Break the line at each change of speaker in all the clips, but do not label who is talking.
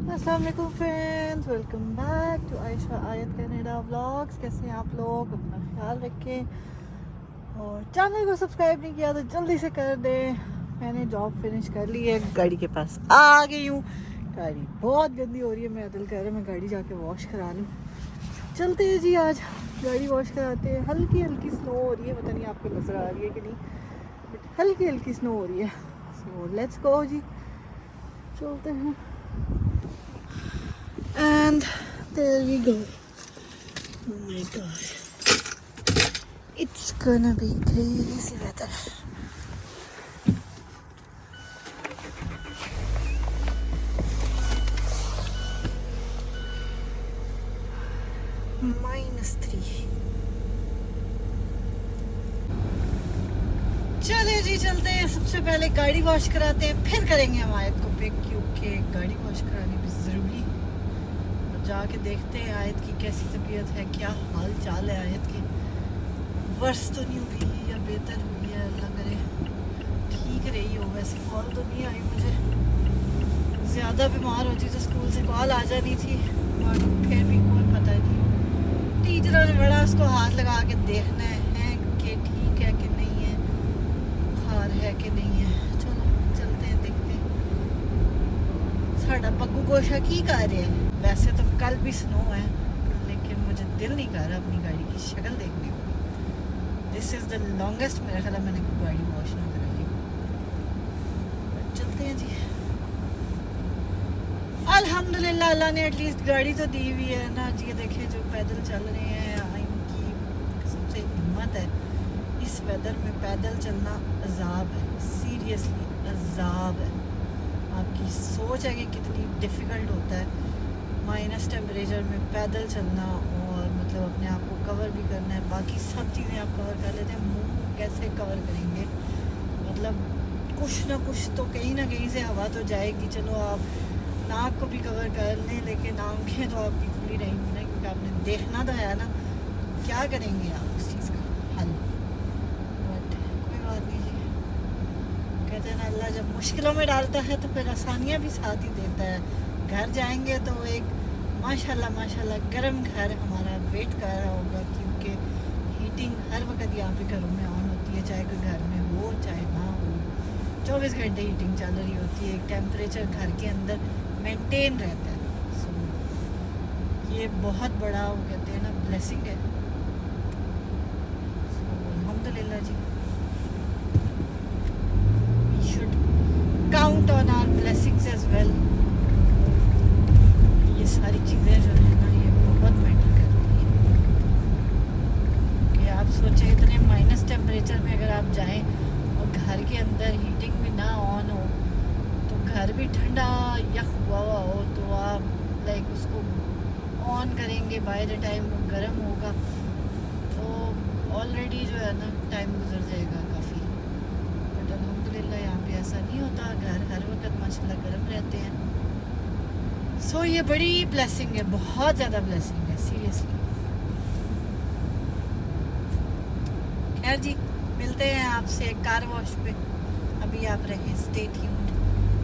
अस्सलाम वालेकुम friends, welcome back to Ayesha Ayat Canada vlogs. कैसे हैं आप लोग? अपना ख्याल रखें और चैनल को सब्सक्राइब नहीं किया तो जल्दी से कर दें। मैंने जॉब फिनिश कर ली है, गाड़ी के पास आ गई हूँ। गाड़ी बहुत गंदी हो रही है, मेरा दिल कह रहा है मैं गाड़ी जाके वॉश करा लूँ। चलते हैं जी, आज गाड़ी वॉश कराते हैं। हल्की हल्की स्नो हो रही है, पता नहीं आपको नज़र आ रही है कि नहीं, बट हल्की हल्की स्नो हो रही है। सो लेट्स गो जी, चलते हैं। And there we go. Oh my god. It's gonna be crazy weather. -3. चले जी, चलते हैं। सबसे पहले गाड़ी वॉश कराते हैं, फिर करेंगे हम आयत को पिक, क्योंकि गाड़ी वॉश करानी भी ज़रूरी। जाके देखते हैं आयत की कैसी तबीयत है, क्या हाल चाल है आयत की। वर्ष तो नहीं हुई या बेहतर हुई है, अल्लाह करे ठीक रही हो। वैसे कॉल तो नहीं आई मुझे, ज़्यादा बीमार होती तो स्कूल से कॉल आ जानी थी, और फिर भी कोई पता नहीं। टीचरों ने बड़ा उसको हाथ लगा के देखना है कि ठीक है कि नहीं है, बुखार है कि नहीं है। चलो चलते हैं, देखते हैं। साड़ा बग्गू गोशा की कर रहे हैं। वैसे तो कल भी स्नो है, लेकिन मुझे दिल नहीं कर रहा अपनी गाड़ी की शक्ल देखने को। दिस इज़ द लॉन्गेस्ट मेरा ख्याल मैंने कोई गाड़ी वॉश ना कराई। चलते हैं जी। अल्हम्दुलिल्लाह, अल्लाह ने एटलीस्ट गाड़ी तो दी हुई है ना जी। देखे जो पैदल चल रहे हैं, इनकी सबसे हिम्मत है। इस वेदर में पैदल चलना अजाब है, सीरियसली अजाब है। आपकी सोच है कि कितनी डिफ़िकल्ट होता है माइनस टेम्परेचर में पैदल चलना, और मतलब अपने आप को कवर भी करना है। बाकी सब चीज़ें आप कवर कर लेते हैं, मुंह कैसे कवर करेंगे? मतलब कुछ ना कुछ तो कहीं ना कहीं से हवा तो जाएगी। चलो आप नाक को भी कवर कर लें, लेकिन आंखें तो आपकी खुली रहेंगी ना, क्योंकि आपने देखना तो है ना। क्या करेंगे आप उस चीज़ का हल? बट कोई बात नहीं जी। कहते हैं ना, अल्लाह जब मुश्किलों में डालता है तो फिर आसानियाँ भी साथ ही देता है। घर जाएंगे तो एक माशाल्लाह माशाल्लाह गर्म घर हमारा वेट कर रहा होगा, क्योंकि हीटिंग हर वक्त यहाँ पे घरों में ऑन होती है, चाहे कोई घर में हो चाहे ना हो। 24 घंटे हीटिंग चल रही होती है, एक टेम्परेचर घर के अंदर मेंटेन रहता है। सो ये बहुत बड़ा, वो कहते हैं ना, ब्लेसिंग है। सो अल्हम्दुलिल्लाह जी, we should count on our blessings as well. ये सारी चीज़ें जो है ना, ये बहुत मैटर करती हैं। कि आप सोचें, इतने माइनस टेम्परेचर में अगर आप जाएं और घर के अंदर हीटिंग भी ना ऑन हो, तो घर भी ठंडा यख हुआ हो, तो आप लाइक उसको ऑन करेंगे, बाय द टाइम वो गर्म होगा तो ऑलरेडी जो है ना टाइम गुजर जाएगा काफ़ी। बट अल्हम्दुलिल्लाह यहाँ पे ऐसा नहीं होता, घर हर वक्त माशाल्लाह गर्म रहते हैं। सो ये बड़ी ब्लेसिंग है, बहुत ज़्यादा ब्लेसिंग है सीरियसली। खैर जी, मिलते हैं आपसे कार वॉश पे। अभी आप रहे स्टे ट्यून्ड।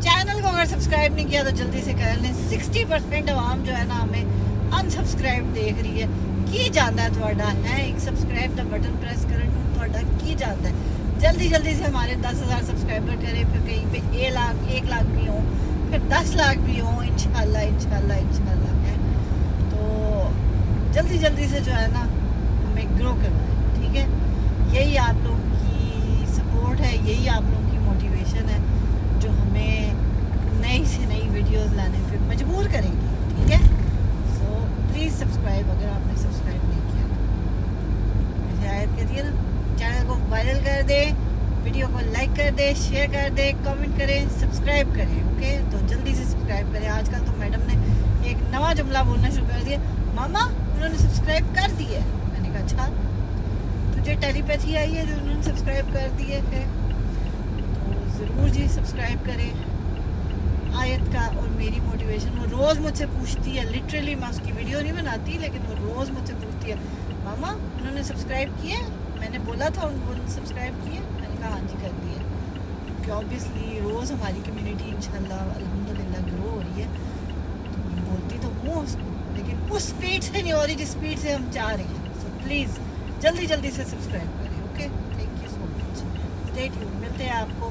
चैनल को अगर सब्सक्राइब नहीं किया तो जल्दी से कर लें। 60% आवाम जो है ना हमें अनसब्सक्राइब देख रही है। की जाता है थोड़ा है एक सब्सक्राइब द बटन प्रेस करें थोड़ा की जाता है। जल्दी जल्दी से हमारे 10,000 सब्सक्राइबर करें, फिर कहीं पे 1 लाख भी हों, फिर 10 लाख भी हों, इंशाल्लाह इंशाल्लाह इंशाल्लाह है। तो जल्दी जल्दी से जो है ना हमें ग्रो करना है, ठीक है। यही आप लोगों की सपोर्ट है, यही आप लोगों की मोटिवेशन है, जो हमें नई से नई वीडियोस लाने पे मजबूर करेंगी, ठीक है। सो प्लीज़ सब्सक्राइब अगर आपने सब्सक्राइब नहीं किया तो। जैसे आयत कहती है ना, चैनल को वायरल कर दे, वीडियो को लाइक कर दे, शेयर कर दे, कमेंट करें, सब्सक्राइब करें, ओके। तो जल्दी से सब्सक्राइब करें। आजकल तो मैडम ने एक नवा जुमला बोलना शुरू कर दिया, मामा उन्होंने सब्सक्राइब कर दिया है। मैंने कहा अच्छा, तुझे टेलीपैथी आई है जो उन्होंने सब्सक्राइब कर दिए है? तो ज़रूर जी सब्सक्राइब करें। आयत का और मेरी मोटिवेशन, वो रोज़ मुझसे पूछती है, लिटरली मैं उसकी वीडियो नहीं बनाती, लेकिन वो रोज़ मुझसे पूछती है, मामा उन्होंने सब्सक्राइब किए? मैंने बोला था उनको सब्सक्राइब किए? मैंने कहा हाँ जी कर दिए। क्योंकि ऑब्वियसली रोज़ हमारी कम्युनिटी इंशाल्लाह अल्हम्दुलिल्लाह ग्रो हो रही है। हूँ उसको, लेकिन उस स्पीड से नहीं हो रही जिस स्पीड से हम चाह रहे हैं। सो प्लीज़ जल्दी जल्दी से सब्सक्राइब करें। Okay, thank you so much. Stay tuned, मिलते हैं आपको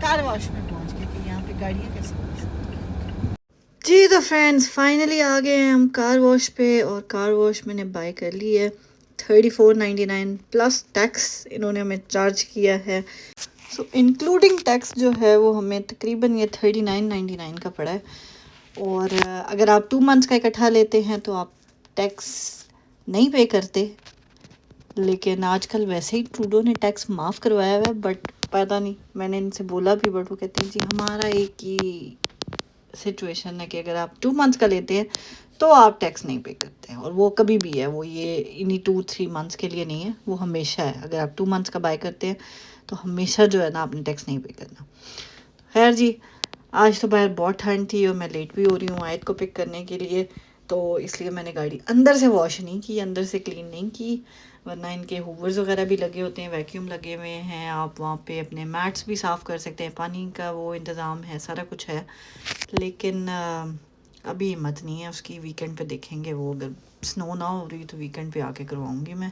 कार वॉश में पहुँच के कि यहाँ पे गाड़ियाँ कैसे वॉश होती हैं। जी तो फ्रेंड्स, फाइनली आ गए हैं हम कार वॉश पे, और कार वॉश मैंने बाय कर ली है। 34.99 प्लस टैक्स इन्होंने हमें चार्ज किया है। सो इंक्लूडिंग टैक्स जो है वो हमें तकरीबन ये 39.99 का पड़ा है। और अगर आप 2 मंथ्स का इकट्ठा लेते हैं तो आप टैक्स नहीं पे करते, लेकिन आजकल वैसे ही ट्रूडो ने टैक्स माफ़ करवाया हुआ है। बट पता नहीं, मैंने इनसे बोला भी, बट वो कहते हैं जी हमारा एक ही सिचुएशन है कि अगर आप 2 मंथ्स का लेते हैं तो आप टैक्स नहीं पे करते हैं। और वो कभी भी है, वो ये इन्हीं 2-3 मंथ्स के लिए नहीं है, वो हमेशा है। अगर आप 2 मंथ्स का बाय करते हैं तो हमेशा जो है ना आपने टैक्स नहीं पे करना। खैर जी, आज तो बाहर बहुत ठंड थी और मैं लेट भी हो रही हूँ आयत को पिक करने के लिए, तो इसलिए मैंने गाड़ी अंदर से वॉश नहीं की, अंदर से क्लीन नहीं की। वरना इनके हूवर्स वगैरह भी लगे होते हैं, वैक्यूम लगे हुए हैं, आप वहाँ पे अपने मैट्स भी साफ़ कर सकते हैं, पानी का वो इंतज़ाम है, सारा कुछ है। लेकिन अभी हिम्मत नहीं है उसकी, वीकेंड पे देखेंगे। वो अगर स्नो ना हो रही तो वीकेंड पे आके करवाऊँगी मैं।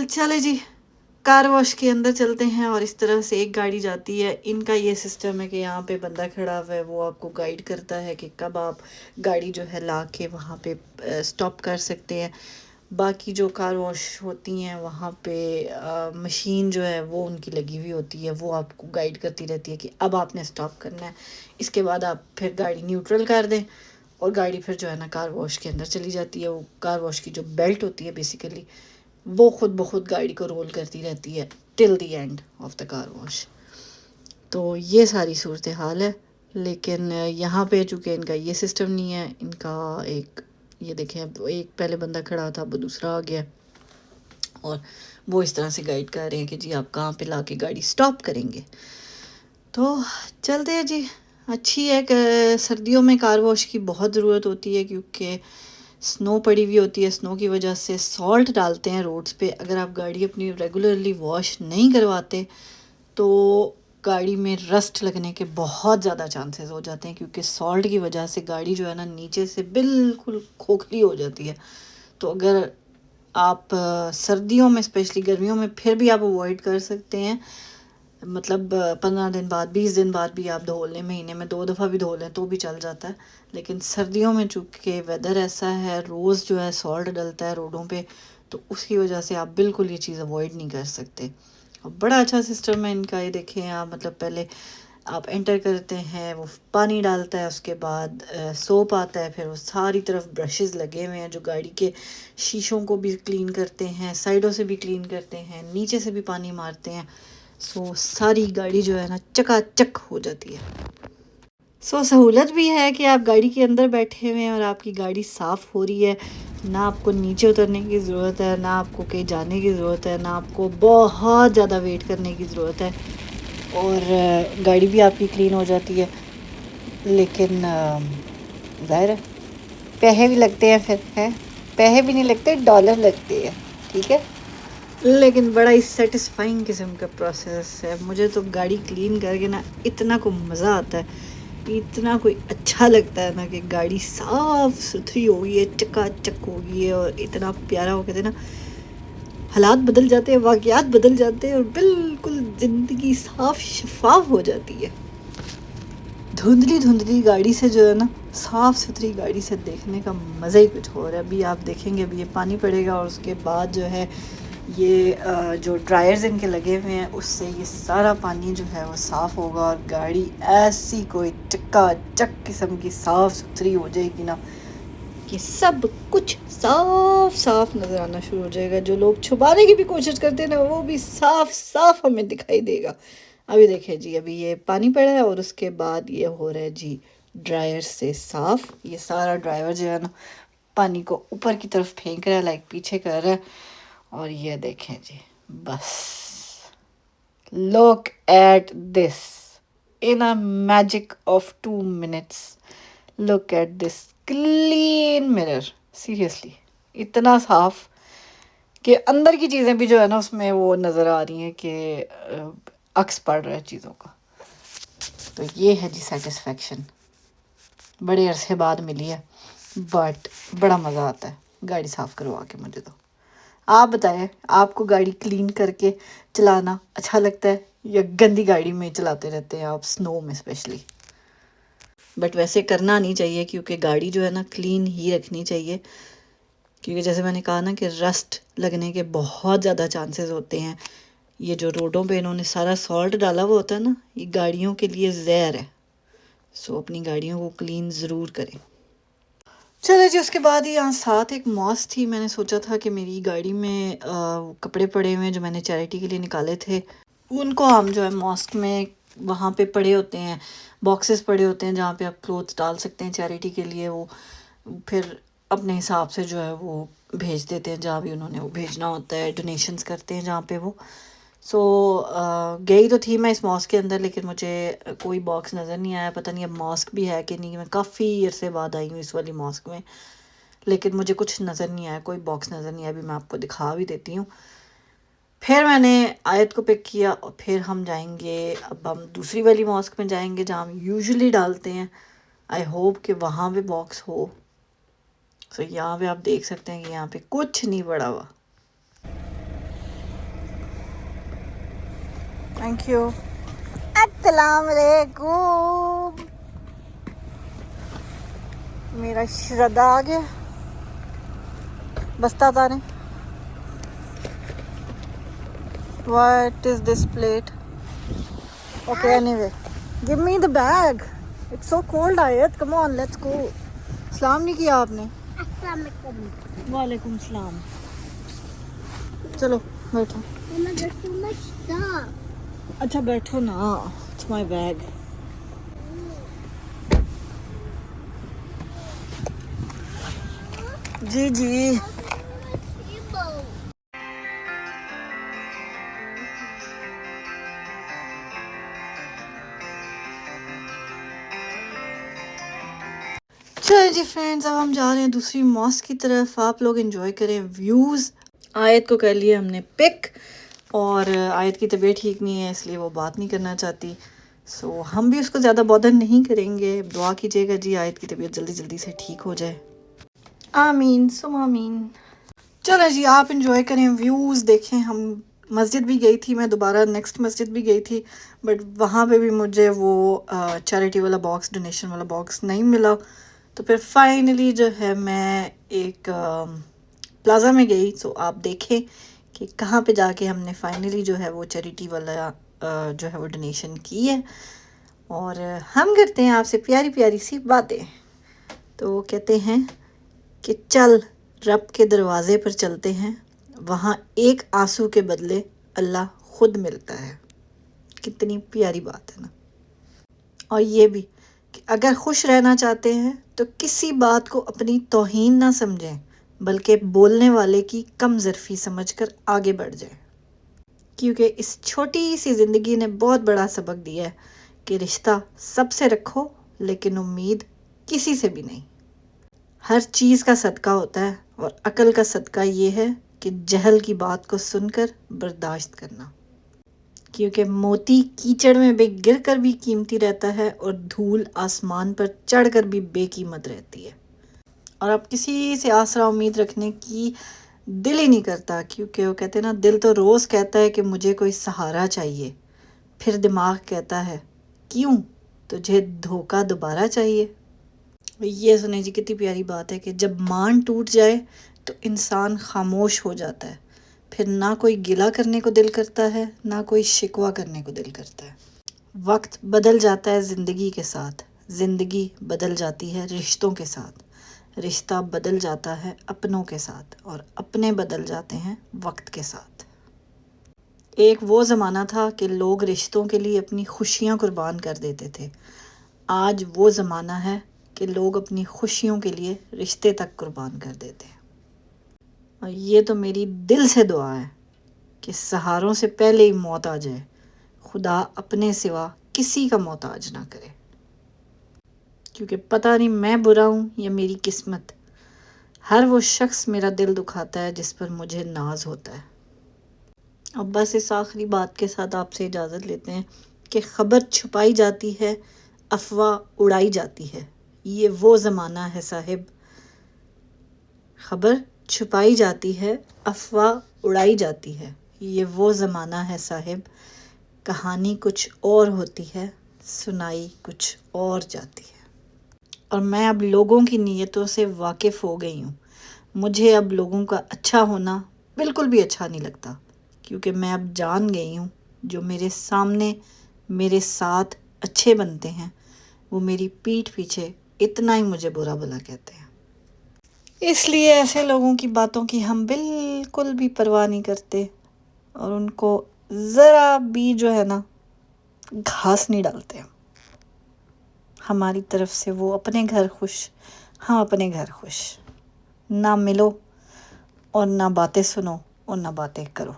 चले जी, कार वॉश के अंदर चलते हैं। और इस तरह से एक गाड़ी जाती है। इनका ये सिस्टम है कि यहाँ पे बंदा खड़ा हुआ है, वो आपको गाइड करता है कि कब आप गाड़ी जो है ला के वहाँ पे स्टॉप कर सकते हैं। बाकी जो कार वॉश होती हैं वहाँ पे मशीन जो है वो उनकी लगी हुई होती है, वो आपको गाइड करती रहती है कि अब आपने स्टॉप करना है। इसके बाद आप फिर गाड़ी न्यूट्रल कर दें और गाड़ी फिर जो है ना कार वॉश के अंदर चली जाती है। वो कार वॉश की जो बेल्ट होती है बेसिकली, वो खुद ब खुद गाड़ी को रोल करती रहती है till the end of the car wash. तो ये सारी सूरत हाल है। लेकिन यहाँ पे चूँकि इनका ये सिस्टम नहीं है, इनका एक ये देखें, अब एक पहले बंदा खड़ा था, अब दूसरा आ गया और वो इस तरह से गाइड कर रहे हैं कि जी आप कहाँ पे लाके गाड़ी स्टॉप करेंगे। तो चलते हैं जी। अच्छी है कि सर्दियों में कार वॉश की बहुत ज़रूरत होती है, क्योंकि स्नो पड़ी हुई होती है, स्नो की वजह से सॉल्ट डालते हैं रोड्स पे। अगर आप गाड़ी अपनी रेगुलरली वॉश नहीं करवाते तो गाड़ी में रस्ट लगने के बहुत ज़्यादा चांसेस हो जाते हैं, क्योंकि सॉल्ट की वजह से गाड़ी जो है ना नीचे से बिल्कुल खोखली हो जाती है। तो अगर आप सर्दियों में, स्पेशली गर्मियों में फिर भी आप अवॉइड कर सकते हैं, मतलब 15 दिन बाद, 20 दिन बाद भी आप धो लें, महीने में 2 दफ़ा भी धो लें तो भी चल जाता है। लेकिन सर्दियों में चूँकि वेदर ऐसा है, रोज़ जो है सॉल्ट डलता है रोडों पे, तो उसकी वजह से आप बिल्कुल ये चीज़ अवॉइड नहीं कर सकते। और बड़ा अच्छा सिस्टम है इनका, ये देखें आप, मतलब पहले आप एंटर करते हैं, वो पानी डालता है, उसके बाद सोप आता है, फिर वो सारी तरफ ब्रशेस लगे हुए हैं जो गाड़ी के शीशों को भी क्लीन करते हैं, साइडों से भी क्लीन करते हैं, नीचे से भी पानी मारते हैं। सो सारी गाड़ी जो है ना चकाचक हो जाती है। सो सहूलत भी है कि आप गाड़ी के अंदर बैठे हुए हैं और आपकी गाड़ी साफ़ हो रही है। ना आपको नीचे उतरने की ज़रूरत है, ना आपको कहीं जाने की ज़रूरत है, ना आपको बहुत ज़्यादा वेट करने की ज़रूरत है। और गाड़ी भी आपकी क्लीन हो जाती है। लेकिन ज़ाहिर है पैसे भी लगते हैं, फिर हैं, पैसे भी नहीं लगते, डॉलर लगते हैं, ठीक है। लेकिन बड़ा ही सेटिस्फाइंग किस्म का प्रोसेस है। मुझे तो गाड़ी क्लीन करके ना इतना को मज़ा आता है, इतना कोई अच्छा लगता है ना कि गाड़ी साफ़ सुथरी हो गई है, चकाचक हो गई है, और इतना प्यारा हो, कहते हैं ना, हालात बदल जाते हैं, वाक़यात बदल जाते हैं और बिल्कुल ज़िंदगी साफ़ शफाफ हो जाती है। धुंधली धुंधली गाड़ी से जो है ना, साफ़ सुथरी गाड़ी से देखने का मज़ा ही कुछ और है। अभी आप देखेंगे, अभी ये पानी पड़ेगा और उसके बाद जो है ये जो ड्रायर्स इनके लगे हुए हैं उससे ये सारा पानी जो है वो साफ़ होगा और गाड़ी ऐसी कोई चकाचक किस्म की साफ़ सुथरी हो जाएगी ना कि सब कुछ साफ साफ नज़र आना शुरू हो जाएगा। जो लोग छुपाने की भी कोशिश करते हैं ना, वो भी साफ साफ हमें दिखाई देगा। अभी देखिए जी, अभी ये पानी पड़ा है और उसके बाद ये हो रहा है जी ड्रायर से साफ। ये सारा ड्राइवर जो है ना पानी को ऊपर की तरफ फेंक रहा है, लाइक पीछे कर रहा है। और ये देखें जी, बस look at this in a magic of 2 minutes. Look at this clean mirror, seriously इतना साफ कि अंदर की चीज़ें भी जो है ना उसमें वो नज़र आ रही हैं कि अक्स पड़ रहा है चीज़ों का। तो ये है जी सेटिस्फेक्शन। बड़े अरसे बाद मिली है, बट बड़ा मज़ा आता है गाड़ी साफ़ करवा के मुझे तो। आप बताएं, आपको गाड़ी क्लीन करके चलाना अच्छा लगता है या गंदी गाड़ी में चलाते रहते हैं आप, स्नो में स्पेशली? बट वैसे करना नहीं चाहिए, क्योंकि गाड़ी जो है ना क्लीन ही रखनी चाहिए, क्योंकि जैसे मैंने कहा ना कि रस्ट लगने के बहुत ज़्यादा चांसेस होते हैं। ये जो रोडों पे इन्होंने सारा सॉल्ट डाला हुआ होता है ना, ये गाड़ियों के लिए जहर है। सो अपनी गाड़ियों को क्लीन ज़रूर करें। चलो जी, उसके बाद ही यहाँ साथ एक मॉस थी। मैंने सोचा था कि मेरी गाड़ी में कपड़े पड़े हुए हैं जो मैंने चैरिटी के लिए निकाले थे, उनको हम जो है मॉस्क में वहाँ पे पड़े होते हैं, बॉक्सेस पड़े होते हैं जहाँ पे आप क्लोथ्स डाल सकते हैं चैरिटी के लिए। वो फिर अपने हिसाब से जो है वो भेज देते हैं जहाँ भी उन्होंने वो भेजना होता है, डोनेशंस करते हैं जहाँ पे वो। सो गई तो थी मैं इस मॉस्क के अंदर, लेकिन मुझे कोई बॉक्स नज़र नहीं आया। पता नहीं अब मॉस्क भी है कि नहीं, मैं काफ़ी अरसे बाद आई हूँ इस वाली मॉस्क में, लेकिन मुझे कुछ नज़र नहीं आया, कोई बॉक्स नज़र नहीं आया। अभी मैं आपको दिखा भी देती हूँ। फिर मैंने आयत को पिक किया और फिर हम जाएंगे, अब हम दूसरी वाली मॉस्क में जाएंगे जहाँ हम यूजुअली डालते हैं। आई होप कि वहाँ पे बॉक्स हो। सो यहाँ पे आप देख सकते हैं कि यहाँ पे कुछ नहीं पड़ा हुआ। Thank you. अस्सलाम वालेकुम। मेरा शहजादा आ गया, बस्ता तारे। What is this plate? Okay, anyway, give me the bag. It's so cold, Ayat. Come on, let's go. सलाम नहीं किया आपने? वालेकुम सलाम। चलो बैठो। अच्छा बैठो ना, it's my bag. जी जी। चलो जी फ्रेंड्स, अब हम जा रहे हैं दूसरी मॉस्क की तरफ। आप लोग एंजॉय करें व्यूज़। आयत को कर लिया हमने पिक, और आयत की तबीयत ठीक नहीं है इसलिए वो बात नहीं करना चाहती। सो हम भी उसको ज़्यादा बॉदर नहीं करेंगे। दुआ कीजिएगा जी आयत की तबीयत जल्दी जल्दी से ठीक हो जाए। आमीन सुम आमीन। चलो जी, आप इंजॉय करें व्यूज़ देखें। हम मस्जिद भी गई थी, मैं दोबारा नेक्स्ट मस्जिद भी गई थी, बट वहाँ पे भी मुझे वो चैरिटी वाला बॉक्स, डोनेशन वाला बॉक्स नहीं मिला। तो फिर फाइनली जो है मैं एक प्लाज़ा में गई। सो आप देखें कि कहाँ पे जाके हमने फाइनली जो है वो चैरिटी वाला जो है वो डोनेशन की है। और हम करते हैं आपसे प्यारी प्यारी सी बातें। तो कहते हैं कि चल रब के दरवाज़े पर चलते हैं, वहाँ एक आंसू के बदले अल्लाह खुद मिलता है। कितनी प्यारी बात है ना। और ये भी कि अगर खुश रहना चाहते हैं तो किसी बात को अपनी तौहीन ना समझें, बल्कि बोलने वाले की कम ज़रफ़ी समझकर आगे बढ़ जाएं, क्योंकि इस छोटी सी ज़िंदगी ने बहुत बड़ा सबक दिया है कि रिश्ता सबसे रखो, लेकिन उम्मीद किसी से भी नहीं। हर चीज़ का सदका होता है, और अकल का सदका ये है कि जहल की बात को सुनकर बर्दाश्त करना, क्योंकि मोती कीचड़ में गिर कर भी कीमती रहता है और धूल आसमान पर चढ़कर भी बेकीमत रहती है। और अब किसी से आसरा उम्मीद रखने की दिल ही नहीं करता, क्योंकि वो कहते हैं ना, दिल तो रोज़ कहता है कि मुझे कोई सहारा चाहिए, फिर दिमाग कहता है क्यों, तुझे धोखा दोबारा चाहिए। ये सुने जी, कितनी प्यारी बात है कि जब मान टूट जाए तो इंसान खामोश हो जाता है, फिर ना कोई गिला करने को दिल करता है, ना कोई शिकवा करने को दिल करता है। वक्त बदल जाता है ज़िंदगी के साथ, ज़िंदगी बदल जाती है रिश्तों के साथ, रिश्ता बदल जाता है अपनों के साथ, और अपने बदल जाते हैं वक्त के साथ। एक वो ज़माना था कि लोग रिश्तों के लिए अपनी खुशियाँ कुर्बान कर देते थे। आज वो ज़माना है कि लोग अपनी खुशियों के लिए रिश्ते तक कुर्बान कर देते हैं। और ये तो मेरी दिल से दुआ है कि सहारों से पहले ही मौत आ जाए, खुदा अपने सिवा किसी का मोहताज ना करे, क्योंकि पता नहीं मैं बुरा हूँ या मेरी किस्मत, हर वो शख्स मेरा दिल दुखाता है जिस पर मुझे नाज होता है। अब बस इस आखिरी बात के साथ आपसे इजाज़त लेते हैं कि खबर छुपाई जाती है, अफवाह उड़ाई जाती है, ये वो ज़माना है साहिब, खबर छुपाई जाती है, अफवाह उड़ाई जाती है। ये वो ज़माना है साहिब, कहानी कुछ और होती है, सुनाई कुछ और जाती है। और मैं अब लोगों की नीयतों से वाकिफ़ हो गई हूँ। मुझे अब लोगों का अच्छा होना बिल्कुल भी अच्छा नहीं लगता, क्योंकि मैं अब जान गई हूँ जो मेरे सामने मेरे साथ अच्छे बनते हैं, वो मेरी पीठ पीछे इतना ही मुझे बुरा भला कहते हैं। इसलिए ऐसे लोगों की बातों की हम बिल्कुल भी परवाह नहीं करते और उनको ज़रा भी जो है ना घास नहीं डालते। हमारी तरफ से वो अपने घर खुश, हम अपने घर खुश। ना मिलो और ना बातें सुनो और ना बातें करो,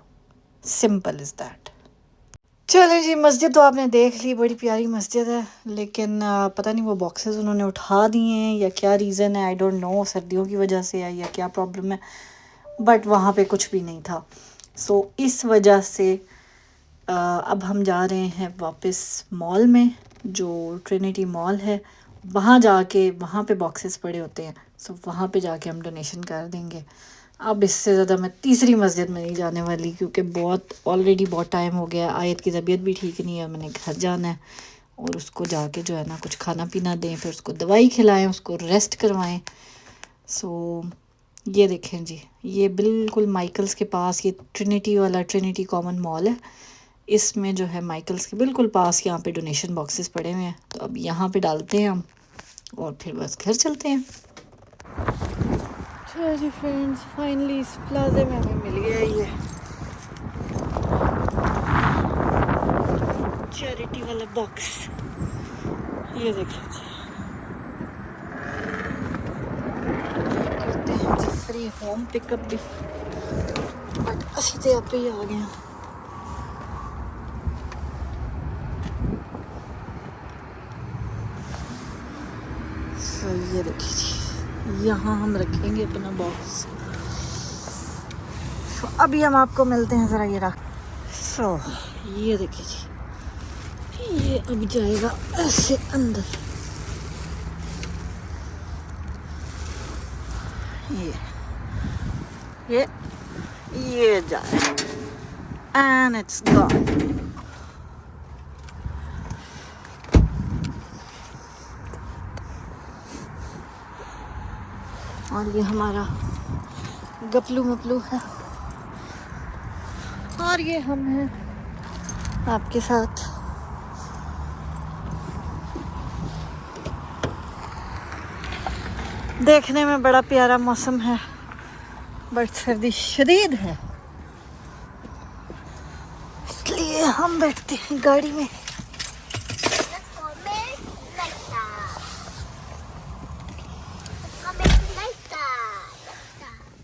सिंपल इज़ दैट। चलें जी, मस्जिद तो आपने देख ली, बड़ी प्यारी मस्जिद है, लेकिन पता नहीं वो बॉक्सेस उन्होंने उठा दिए हैं या क्या रीज़न है, आई डोंट नो, सर्दियों की वजह से है या क्या प्रॉब्लम है, बट वहाँ पे कुछ भी नहीं था। सो इस वजह से अब हम जा रहे हैं वापस मॉल में, जो ट्रिनिटी मॉल है, वहाँ जाके वहाँ पे बॉक्सेस पड़े होते हैं, सो वहाँ पे जाके हम डोनेशन कर देंगे। अब इससे ज़्यादा मैं तीसरी मस्जिद में नहीं जाने वाली, क्योंकि ऑलरेडी बहुत टाइम हो गया। आयत की तबीयत भी ठीक नहीं है, मैंने घर जाना है और उसको जाके जो है ना कुछ खाना पीना दें, फिर उसको दवाई खिलाएं, उसको रेस्ट करवाएं। सो ये देखें जी, ये बिल्कुल माइकल्स के पास, ये ट्रिनिटी वाला ट्रिनिटी कॉमन मॉल है, इसमें जो है माइकल्स के बिल्कुल पास यहाँ पे डोनेशन बॉक्सेस पड़े हुए हैं। तो अब यहाँ पे डालते हैं हम और फिर बस घर चलते हैं। चलो जी फ्रेंड्स, फाइनली इस प्लाजे में हमें मिल गया ये चैरिटी वाला बॉक्स। ये देखिए जी, करते हैं जी फ्री होम पिकअप भी, बट असी तो आप ही आ गए हैं। सो ये देखिए जी, यहाँ हम रखेंगे अपना बॉक्स। सो अभी हम आपको मिलते हैं, ज़रा ये रख। सो ये देखिए जी, ये अब जाएगा ऐसे अंदर, ये जाए एंड इट्स गॉन। और ये हमारा गपलू मपलू है और ये हम हैं आपके साथ। देखने में बड़ा प्यारा मौसम है, बट सर्दी शदीद है, इसलिए हम बैठते हैं गाड़ी में।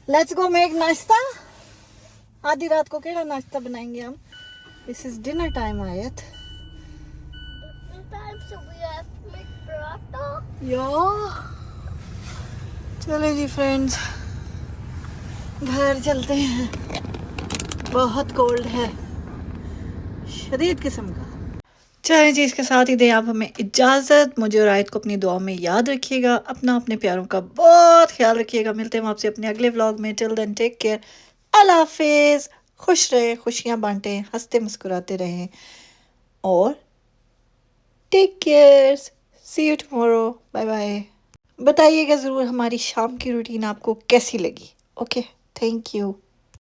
लेट्स गो मेक नाश्ता। आधी रात को केड़ा नाश्ता बनाएंगे हम? दिस इज डिनर टाइम आयत। चले जी फ्रेंड्स, घर चलते हैं, बहुत कोल्ड है, शदीद किस्म का। चलें जी, इसके साथ ही दें आप हमें इजाज़त। मुझे और आयत को अपनी दुआ में याद रखिएगा, अपने प्यारों का बहुत ख्याल रखिएगा। मिलते हैं आपसे अपने अगले व्लॉग में। टिल देन टेक केयर, अल्लाह हाफिज़। खुश रहें, खुशियाँ बांटें, हंसते मुस्कुराते रहें और take care. See you tomorrow, bye bye. बताइएगा ज़रूर हमारी शाम की रूटीन आपको कैसी लगी। Okay, thank you.